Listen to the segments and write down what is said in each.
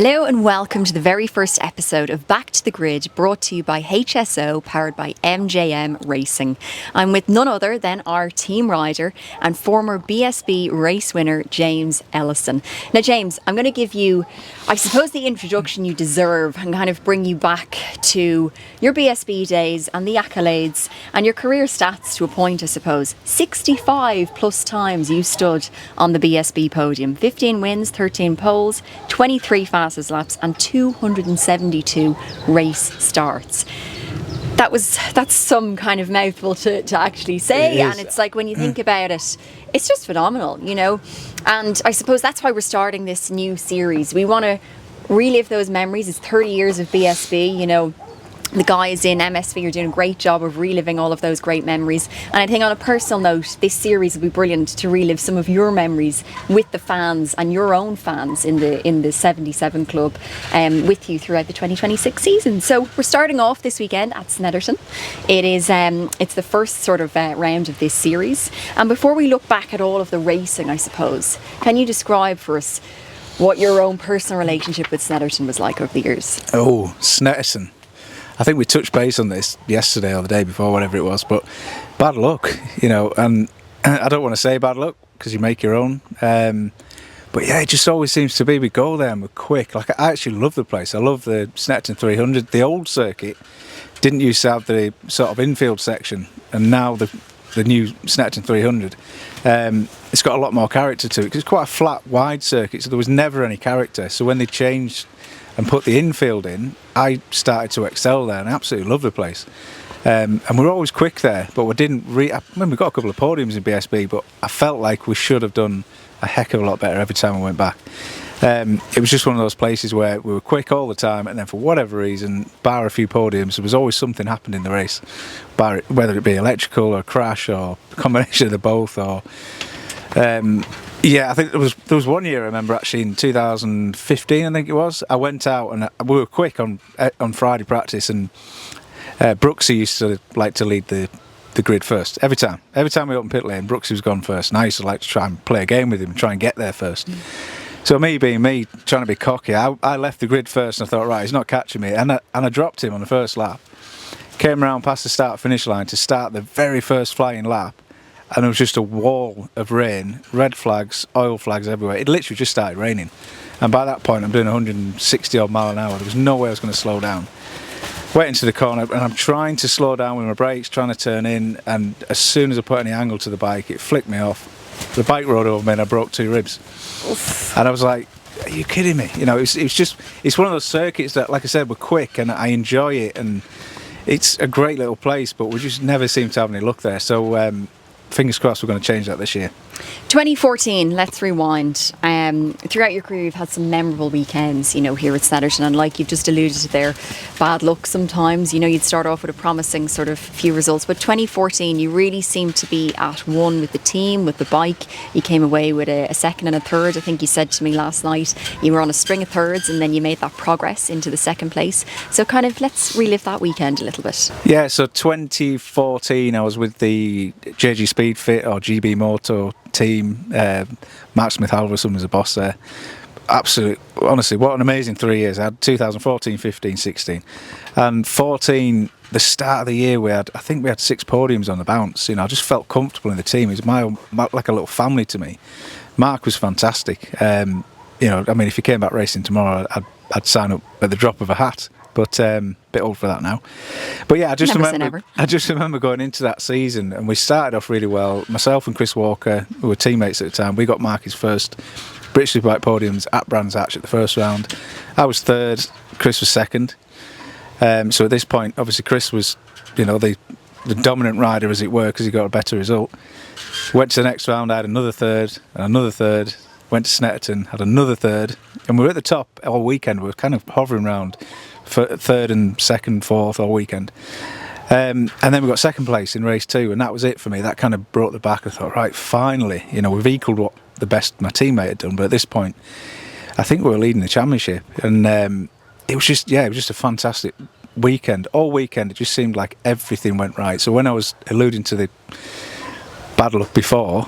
Hello and welcome to the very first episode of Back to the Grid, brought to you by HSO, powered by MJM Racing. I'm with none other than our team rider and former BSB race winner, James Ellison. Now, James, I'm going to give you, I suppose, the introduction you deserve and kind of bring you back to your BSB days and the accolades and your career stats to a point, I suppose. 65 plus times you stood on the BSB podium. 15 wins, 13 poles, 23 fastest laps and 272 race starts. That's some kind of mouthful to actually say, and it's like when you think about it, it's just phenomenal, you know. And I suppose that's why we're starting this new series. We want to relive those memories. It's 30 years of BSB, you know. The guys in MSV are doing a great job of reliving all of those great memories, and I think on a personal note, this series will be brilliant to relive some of your memories with the fans and your own fans in the 77 club with you throughout the 2026 season. So we're starting off this weekend at Snetterton. It's the first sort of round of this series, and before we look back at all of the racing, I suppose, can you describe for us what your own personal relationship with Snetterton was like over the years? Oh, Snetterton. I think we touched base on this yesterday or the day before, whatever it was, but bad luck, you know, and I don't want to say bad luck because you make your own, but yeah, it just always seems to be, we go there and we're quick. Like, I actually love the place. I love the Snetterton 300. The old circuit didn't used to have the sort of infield section, and now the new Snetterton 300, it's got a lot more character to it, because it's quite a flat, wide circuit, so there was never any character. So when they changed and put the infield in, I started to excel there and I absolutely love the place. And we're always quick there, but we didn't we got a couple of podiums in BSB, but I felt like we should have done a heck of a lot better every time we went back. It was just one of those places where we were quick all the time, and then for whatever reason, bar a few podiums, there was always something happened in the race, whether it be electrical or a crash or a combination of the both, or yeah, I think there was one year I remember, actually in 2015, I think it was. I went out and we were quick on Friday practice, and Brooksy used to like to lead the grid first every time. Every time we opened pit lane, Brooksy was gone first, and I used to like to try and play a game with him and try and get there first. So me being me, trying to be cocky, I left the grid first and I thought, right, he's not catching me, and I dropped him on the first lap. Came around past the start-finish line to start the very first flying lap, and it was just a wall of rain, red flags, oil flags everywhere. It literally just started raining. And by that point, I'm doing 160 odd mile an hour. There was no way I was going to slow down. Went into the corner, and I'm trying to slow down with my brakes, trying to turn in, and as soon as I put any angle to the bike, it flicked me off. The bike rode over me and I broke 2 ribs. Oof. And I was like, are you kidding me? You know, it's one of those circuits that, like I said, we're quick and I enjoy it, and it's a great little place, but we just never seem to have any luck there. So fingers crossed we're going to change that this year. 2014, let's rewind. Throughout your career, you've had some memorable weekends, you know, here at Snetterton, and like you've just alluded to there, bad luck sometimes. You know, you'd start off with a promising sort of few results, but 2014, you really seemed to be at one with the team, with the bike. You came away with a second and a third. I think you said to me last night you were on a string of thirds, and then you made that progress into the second place. So kind of let's relive that weekend a little bit. Yeah, so 2014, I was with the JG Speedfit or GB Moto team. Mark Smith Halverson was the boss there. Absolutely, honestly, what an amazing 3 years. I had 2014, 15, 16, and 14. The start of the year, I think we had 6 podiums on the bounce. You know, I just felt comfortable in the team. It was like a little family to me. Mark was fantastic. You know, I mean, if he came back racing tomorrow, I'd sign up at the drop of a hat. But bit old for that now. But yeah, I just remember going into that season, and we started off really well. Myself and Chris Walker, who were teammates at the time, we got Mark his first British Superbike podiums at Brands Hatch at the first round. I was third, Chris was second. So at this point, obviously Chris was, you know, the dominant rider, as it were, because he got a better result. Went to the next round, I had another third, and another third. Went to Snetterton, had another third, and we were at the top all weekend. We were kind of hovering around for third and second, fourth all weekend. And then we got second place in race 2, and that was it for me. That kind of brought the back. I thought, right, finally, you know, we've equalled what the best my teammate had done, but at this point, I think we were leading the championship. And it was just a fantastic weekend. All weekend, it just seemed like everything went right. So when I was alluding to the bad luck before,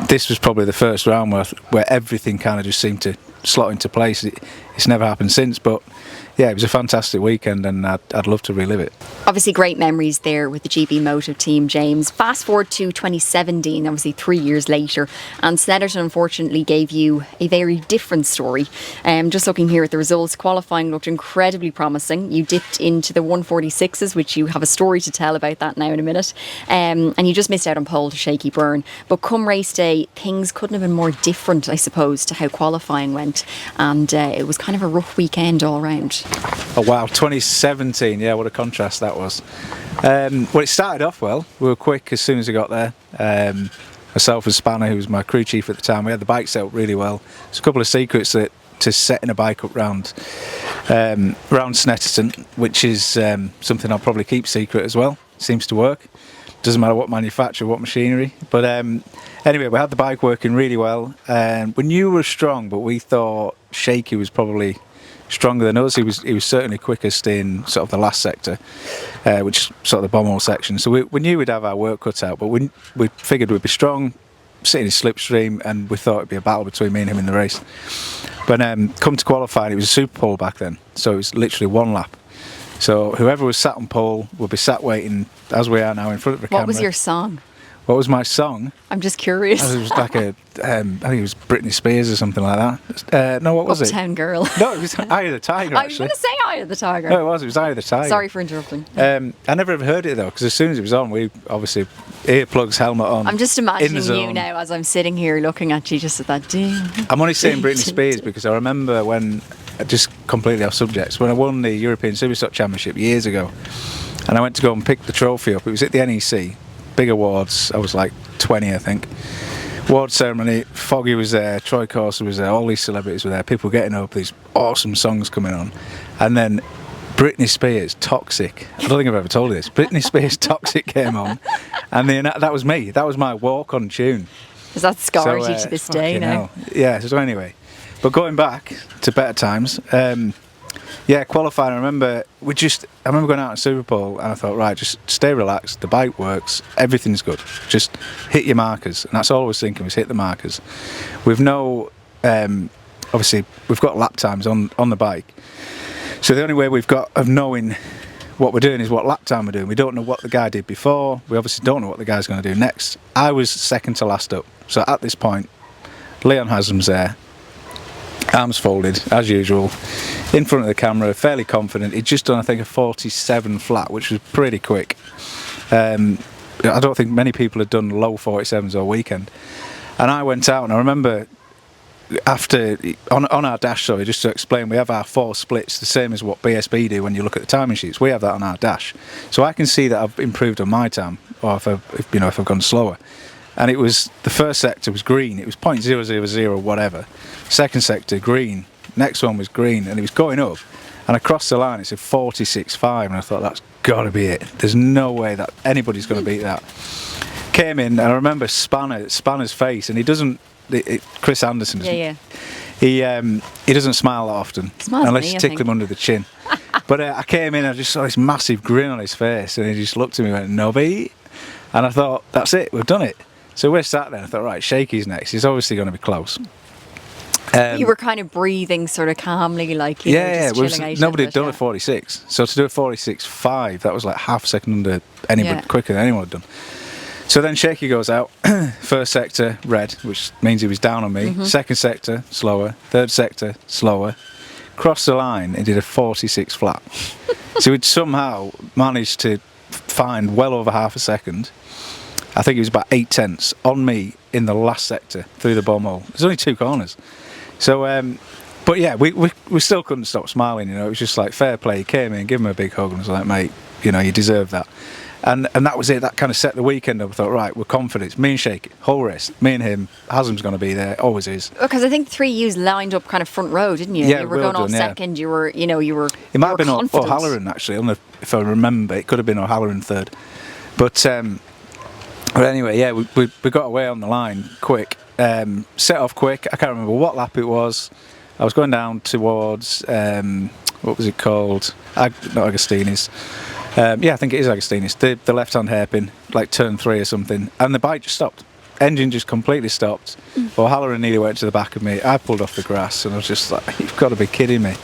this was probably the first round where everything kind of just seemed to slot into place. It it's never happened since. But yeah, it was a fantastic weekend, and I'd love to relive it. Obviously, great memories there with the GB Moto team, James. Fast forward to 2017, obviously 3 years later, and Snetterton unfortunately gave you a very different story. Just looking here at the results, qualifying looked incredibly promising. You dipped into the 146s, which you have a story to tell about that now in a minute, and you just missed out on pole to Shaky Byrne. But come race day, things couldn't have been more different, I suppose, to how qualifying went, and it was kind of a rough weekend all round. Oh wow, 2017, yeah, what a contrast that was. Well, it started off well. We were quick as soon as we got there. Myself and Spanner, who was my crew chief at the time, we had the bike set up really well. There's a couple of secrets to setting a bike up round Snetterton, which is something I'll probably keep secret as well. Seems to work. Doesn't matter what manufacturer, what machinery. But anyway, we had the bike working really well. We knew we were strong, but we thought Shaky was probably stronger than us. He was certainly quickest in sort of the last sector, which is sort of the bomb hole section. So we knew we'd have our work cut out, but we figured we'd be strong, sitting in slipstream, and we thought it'd be a battle between me and him in the race. But come to qualifying, it was a super pole back then, so it was literally one lap. So whoever was sat on pole would be sat waiting, as we are now, in front of the camera. What was your song? What was my song? I'm just curious. It was like I think it was Britney Spears or something like that. No, what was it? Uptown Girl. No, it was Eye of the Tiger, actually. I was going to say Eye of the Tiger. No, it was Eye of the Tiger. Sorry for interrupting. I never ever heard it though, because as soon as it was on, we obviously earplugs, helmet on. I'm just imagining you now as I'm sitting here looking at you just at that ding. I'm only saying Britney Spears because I remember when, just completely off subjects, when I won the European Superstock Championship years ago, and I went to go and pick the trophy up. It was at the NEC, big awards. I was like 20, I think. Award ceremony, Foggy was there, Troy Corser was there, all these celebrities were there, people getting up, these awesome songs coming on. And then Britney Spears, Toxic. I don't think I've ever told you this. Britney Spears, Toxic came on, and then that was me. That was my walk-on tune. Does that scar you to this day now? Yeah, so anyway. But going back to better times, qualifying, I remember going out in Superpole, and I thought, right, just stay relaxed, the bike works, everything's good, just hit your markers. And that's all I was thinking, was hit the markers. We've obviously we've got lap times on the bike, so the only way we've got of knowing what we're doing is what lap time we're doing. We don't know what the guy did before, we obviously don't know what the guy's going to do next. I was second to last up, so at this point Leon Haslam's there, arms folded as usual, in front of the camera, fairly confident. He'd just done, I think, a 47 flat, which was pretty quick. I don't think many people had done low 47s all weekend. And I went out, and I remember after on our dash, sorry, just to explain, we have our 4 splits, the same as what BSB do when you look at the timing sheets. We have that on our dash, so I can see that I've improved on my time, or if I've gone slower. And it was, the first sector was green, it was 0.000 whatever. Second sector green, next one was green, and it was going up, and I crossed the line, it said 46.5, and I thought, that's got to be it. There's no way that anybody's going to beat that. Came in, and I remember Spanner's face, and he doesn't, Chris Anderson doesn't, he doesn't smile that often, unless you tickle him under the chin. But I came in, I just saw this massive grin on his face, and he just looked at me and went, "Nobby," and I thought, that's it, we've done it. So we're sat there, and I thought, right, Shaky's next, he's obviously going to be close. You were kind of breathing sort of calmly, like, just chilling out. Nobody had done a 46, so to do a 46.5, that was like half a second under anybody, quicker than anyone had done. So then Shaky goes out, first sector red, which means he was down on me, second sector slower, third sector slower, crossed the line and did a 46 flat. So he'd somehow managed to find well over half a second. I think it was about 8 tenths on me in the last sector through the bomb hole. There's only 2 corners. So, but yeah, we still couldn't stop smiling, It was just like, fair play. He came in, give him a big hug, and I was like, mate, you deserve that. And that was it. That kind of set the weekend up. I thought, right, we're confident. Me and Shaky, whole race. Me and him. Haslam's going to be there. Always is. Because I think 3 U's lined up kind of front row, didn't you? Yeah, you were going off second. You were, you were. It might have been confident. O'Halloran, actually. I don't know if I remember. It could have been O'Halloran third. But anyway, yeah, we got away on the line quick. Set off quick. I can't remember what lap it was. I was going down towards what was it called? Not Agostini's. I think it is Agostini's. The left-hand hairpin, like turn 3 or something, and the bike just stopped. engine just completely stopped. O'Halloran nearly went to the back of me. I pulled off the grass, and I was just like, you've got to be kidding me.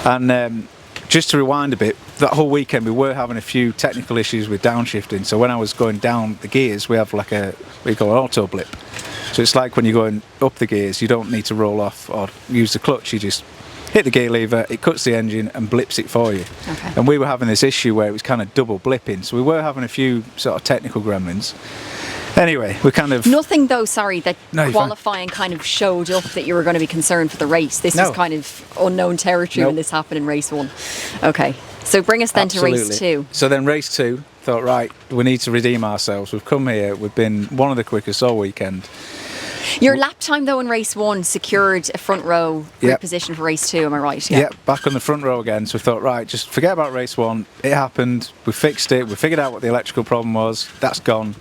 And just to rewind a bit, that whole weekend we were having a few technical issues with downshifting. So when I was going down the gears, we have like what you call an auto blip. So it's like when you're going up the gears, you don't need to roll off or use the clutch, you just hit the gear lever, it cuts the engine and blips it for you. Okay. And we were having this issue where it was kind of double blipping, so we were having a few sort of technical gremlins. Anyway, we kind of... Nothing though, sorry, that No, qualifying kind of showed up that you were going to be concerned for the race. This No. was kind of unknown territory when this happened in race 1. Okay, so bring us then to race 2. So then race 2, thought, right, we need to redeem ourselves. We've come here, we've been one of the quickest all weekend. Your lap time though in race 1 secured a front row grid Yep. position for race 2, am I right? Yeah, back on the front row again. So we thought, right, just forget about race 1. It happened. We fixed it. We figured out what the electrical problem was. That's gone.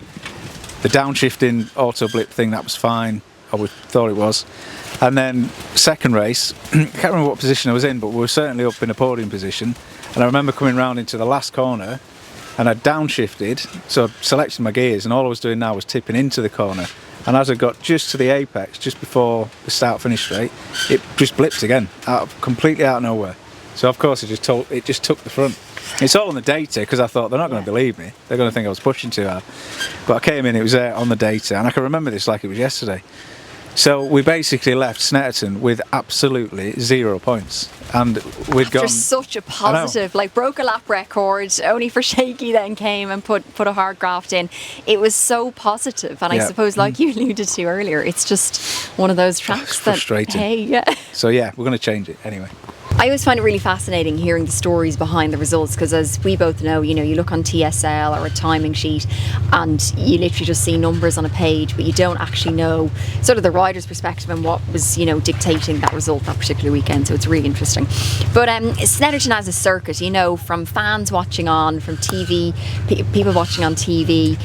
The downshifting auto blip thing, that was fine. Or we thought it was. And then second race, I can't remember what position I was in, but we were certainly up in a podium position. And I remember coming round into the last corner, and I downshifted. So I selected my gears, and all I was doing now was tipping into the corner. And as I got just to the apex, just before the start-finish straight, it just blipped again, completely out of nowhere. So of course it just took the front. It's all on the data, because I thought they're not going to believe me. They're going to think I was pushing too hard. But I came in, it was there on the data, and I can remember this like it was yesterday. So we basically left Snetterton with absolutely 0 points. And we'd gone... Just such a positive, like broke a lap record, only for Shaky then came and put a hard graft in. It was so positive, and I suppose like you alluded to earlier, it's just one of those tracks it's frustrating. Hey, yeah. So yeah, we're going to change it anyway. I always find it really fascinating hearing the stories behind the results, because as we both know, you look on TSL or a timing sheet and you literally just see numbers on a page, but you don't actually know sort of the rider's perspective and what was, dictating that result that particular weekend. So it's really interesting. But Snetterton as a circuit, from fans watching on, from TV, people watching on TV,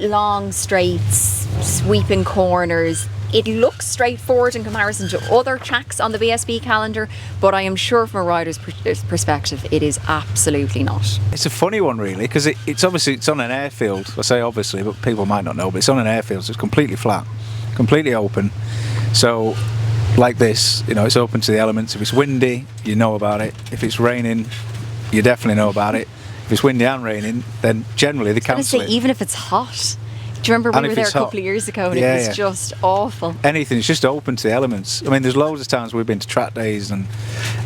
long straights, sweeping corners. It looks straightforward in comparison to other tracks on the BSB calendar, but I am sure from a rider's perspective, it is absolutely not. It's a funny one, really, because it's obviously it's on an airfield. I say obviously, but people might not know, but it's on an airfield, so it's completely flat, completely open. So, like this, it's open to the elements. If it's windy, you know about it. If it's raining, you definitely know about it. If it's windy and raining, then generally they cancel it. Even if it's hot. Do you remember we were there a couple of years ago and it was just awful? Anything, it's just open to the elements. I mean, there's loads of times we've been to track days and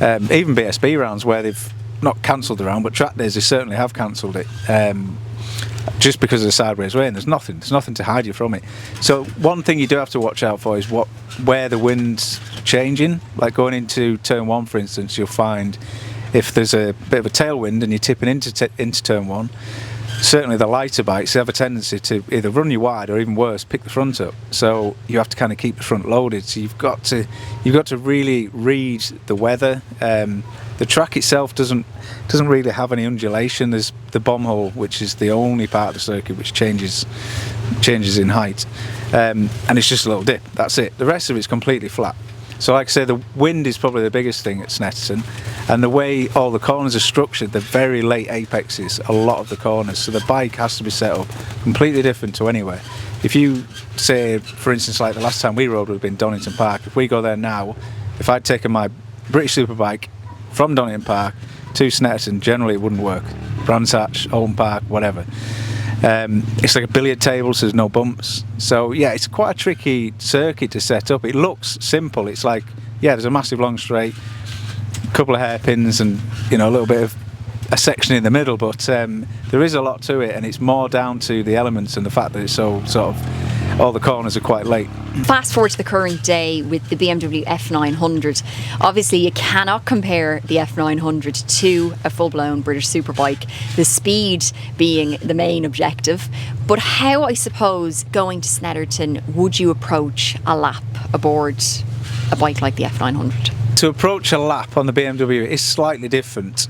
even BSB rounds where they've not cancelled the round, but track days they certainly have cancelled it just because of the sideways rain. There's nothing to hide you from it. So one thing you do have to watch out for is where the wind's changing. Like going into turn 1, for instance, you'll find if there's a bit of a tailwind and you're tipping into turn 1. Certainly the lighter bikes, they have a tendency to either run you wide or even worse, pick the front up. So you have to kind of keep the front loaded. So you've got to really read the weather. The track itself doesn't really have any undulation. There's the bomb hole, which is the only part of the circuit which changes in height, and it's just a little dip. That's it. The rest of it's completely flat. So like I say, the wind is probably the biggest thing at Snetterton, and the way all the corners are structured, they're very late apexes, a lot of the corners, so the bike has to be set up completely different to anywhere. If you say, for instance, like the last time we rode would have been Donington Park, if we go there now, if I'd taken my British Superbike from Donington Park to Snetterton, generally it wouldn't work. Brands Hatch, Oldham Park, whatever. It's like a billiard table, so there's no bumps. So yeah, it's quite a tricky circuit to set up. It looks simple. It's like, there's a massive long straight, a couple of hairpins, and a little bit of a section in the middle. But there is a lot to it, and it's more down to the elements and the fact that it's so sort of all the corners are quite late. Fast forward to the current day with the BMW F900. Obviously, you cannot compare the F900 to a full-blown British Superbike, the speed being the main objective. But how, I suppose, going to Snetterton, would you approach a lap aboard a bike like the F900? To approach a lap on the BMW is slightly different.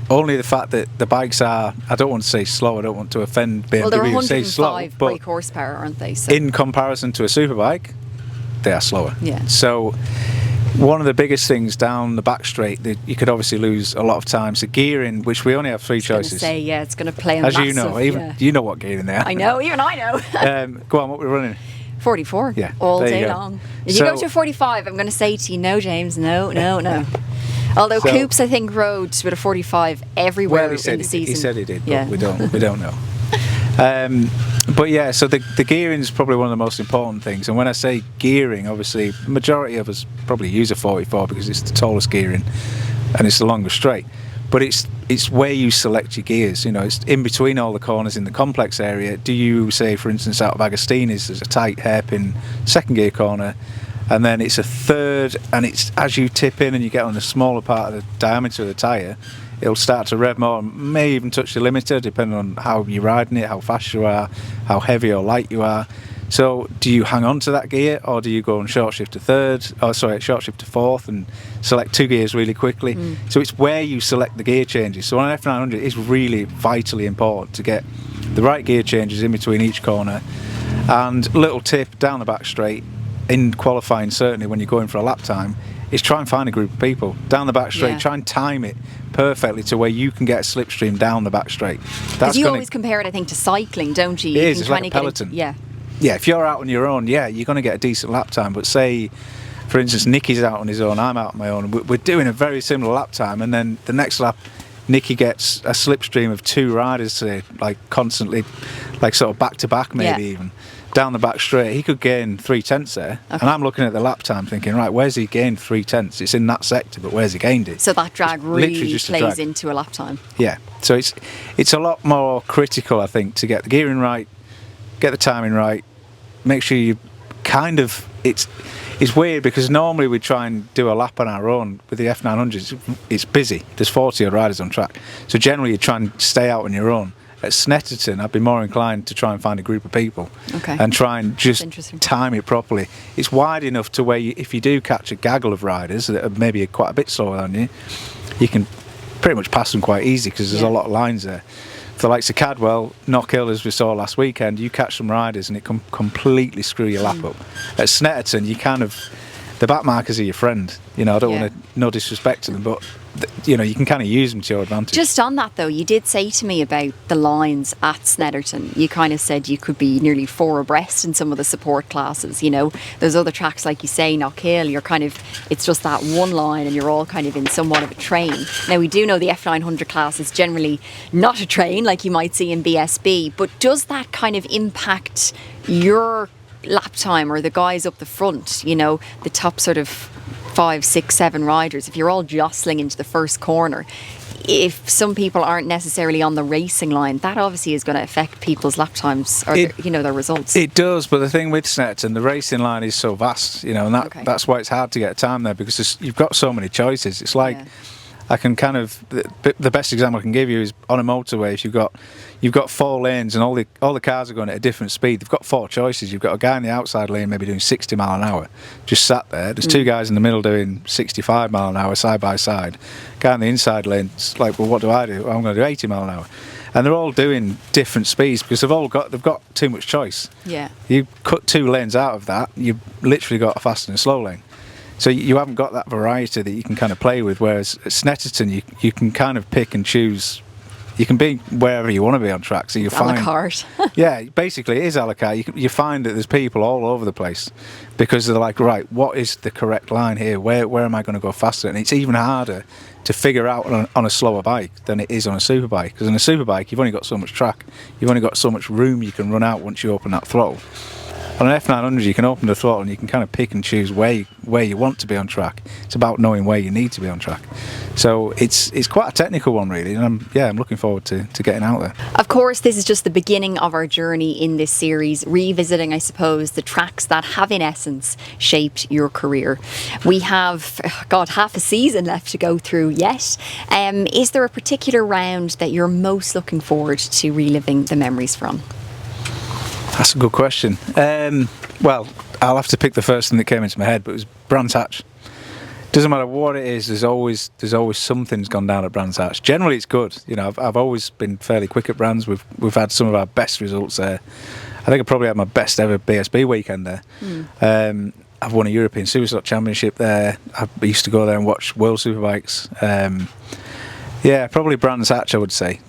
Only the fact that the bikes are, I don't want to say slow, I don't want to offend BMW. Well, they're and say 105 slow, brake horsepower, aren't they? So. In comparison to a Superbike, they are slower. Yeah. So One of the biggest things down the back straight that you could obviously lose a lot of time. So gearing, which we only have three choices. Say, yeah, it's going to play a As massive, you know, even you know what gearing they are. I know, even I know. Go on, what we're running? 44. Yeah, all there day you go. long. If you go to a 45, I'm going to say to you, no, James, no. Although Coops, I think, rode with a 45 everywhere in the season. He said he did, but yeah. we don't know. But yeah, so the gearing is probably one of the most important things. And when I say gearing, obviously, the majority of us probably use a 44 because it's the tallest gearing and it's the longest straight. But it's where you select your gears. You know, it's in between all the corners in the complex area. Do you say, for instance, out of Agostini's, there's a tight hairpin second gear corner, and then it's a third, and it's as you tip in and you get on the smaller part of the diameter of the tyre, it'll start to rev more and may even touch the limiter depending on how you're riding it, how fast you are, how heavy or light you are. So do you hang on to that gear, or do you go and short shift to short shift to fourth and select two gears really quickly? So it's where you select the gear changes. So on an F900 it's really vitally important to get the right gear changes in between each corner. And little tip down the back straight, in qualifying certainly when you're going for a lap time, is try and find a group of people down the back straight. Try and time it perfectly to where you can get a slipstream down the back straight. Because you always compare it, I think, to cycling, don't you? It is. It's like a peloton. Yeah, if you're out on your own, you're going to get a decent lap time. But say, for instance, Nicky's out on his own, I'm out on my own. We're doing a very similar lap time, and then the next lap, Nicky gets a slipstream of two riders today, like constantly, like sort of back to back, maybe even. Down the back straight, he could gain 3/10 there, and I'm looking at the lap time thinking, right, where's he gained 3/10? It's in that sector, but where's he gained it? So that drag really plays into a lap time. Yeah, so it's a lot more critical, I think, to get the gearing right, get the timing right, make sure you kind of it's weird because normally we try and do a lap on our own. With the F900s, it's busy. There's 40 odd riders on track, so generally you try and stay out on your own. At Snetterton, I'd be more inclined to try and find a group of people and try and just time it properly. It's wide enough to where if you do catch a gaggle of riders that are maybe quite a bit slower than you, you can pretty much pass them quite easy because there's a lot of lines there. For the likes of Cadwell, Knockhill, as we saw last weekend, you catch some riders and it can completely screw your lap up. At Snetterton, you kind of, the back markers are your friend. You know, I don't want to, no disrespect to them, but you know, you can kind of use them to your advantage. Just on that though, you did say to me about the lines at Snetterton. You kind of said you could be nearly 4 abreast in some of the support classes. You know, there's other tracks like you say, Knockhill, you're kind of, it's just that one line and you're all kind of in somewhat of a train. Now we do know the F900 class is generally not a train like you might see in BSB, but does that kind of impact your lap time or the guys up the front, you know, the top sort of 5, 6, 7 riders, if you're all jostling into the first corner, if some people aren't necessarily on the racing line, that obviously is going to affect people's lap times or their results. It does, but the thing with Snetterton, the racing line is so vast, you know, and that's why it's hard to get a time there because you've got so many choices. It's like I can kind of the best example I can give you is on a motorway. If you've got 4 lanes and all the cars are going at a different speed, they've got 4 choices. You've got a guy in the outside lane maybe doing 60 mile an hour, just sat there. There's 2 guys in the middle doing 65 mile an hour side by side. Guy in the inside lane's like, well, what do I do? Well, I'm going to do 80 mile an hour. And they're all doing different speeds because they've got too much choice. Yeah. You cut 2 lanes out of that, you've literally got a fast and a slow lane. So you haven't got that variety that you can kind of play with, whereas at Snetterton you can kind of pick and choose. You can be wherever you want to be on track. So you find, a la carte. Yeah, basically it is a la carte. You find that there's people all over the place because they're like, right, what is the correct line here? Where am I going to go faster? And it's even harder to figure out on a slower bike than it is on a superbike. Because on a superbike, you've only got so much track. You've only got so much room you can run out once you open that throttle. On an F900 you can open the throttle and you can kind of pick and choose where you want to be on track. It's about knowing where you need to be on track. So it's quite a technical one really, and I'm looking forward to getting out there. Of course, this is just the beginning of our journey in this series, revisiting, I suppose, the tracks that have in essence shaped your career. We have, half a season left to go through yet. Is there a particular round that you're most looking forward to reliving the memories from? That's a good question. Well, I'll have to pick the first thing that came into my head, but it was Brands Hatch. Doesn't matter what it is, there's always something's gone down at Brands Hatch. Generally, it's good. You know, I've always been fairly quick at Brands. We've had some of our best results there. I think I probably had my best ever BSB weekend there. I've won a European Superstock Championship there. I used to go there and watch World Superbikes. Yeah, probably Brands Hatch, I would say.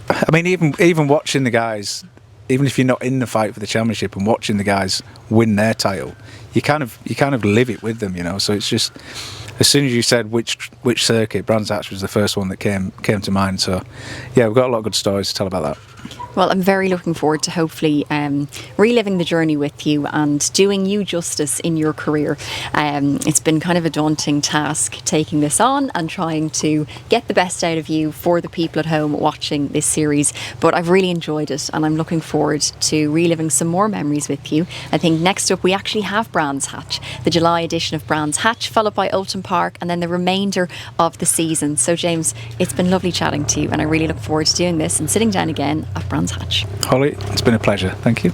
I mean, even watching the guys, even if you're not in the fight for the championship and watching the guys win their title, you kind of live it with them, you know. So it's just, as soon as you said which circuit, Brands Hatch was the first one that came to mind. So yeah, we've got a lot of good stories to tell about that. Well, I'm very looking forward to hopefully reliving the journey with you and doing you justice in your career. It's been kind of a daunting task taking this on and trying to get the best out of you for the people at home watching this series, but I've really enjoyed it and I'm looking forward to reliving some more memories with you. I think next up we actually have Brands Hatch, the July edition of Brands Hatch, followed by Oulton Park and then the remainder of the season. So James, it's been lovely chatting to you and I really look forward to doing this and sitting down again at Brands Hatch. Holly, it's been a pleasure. Thank you.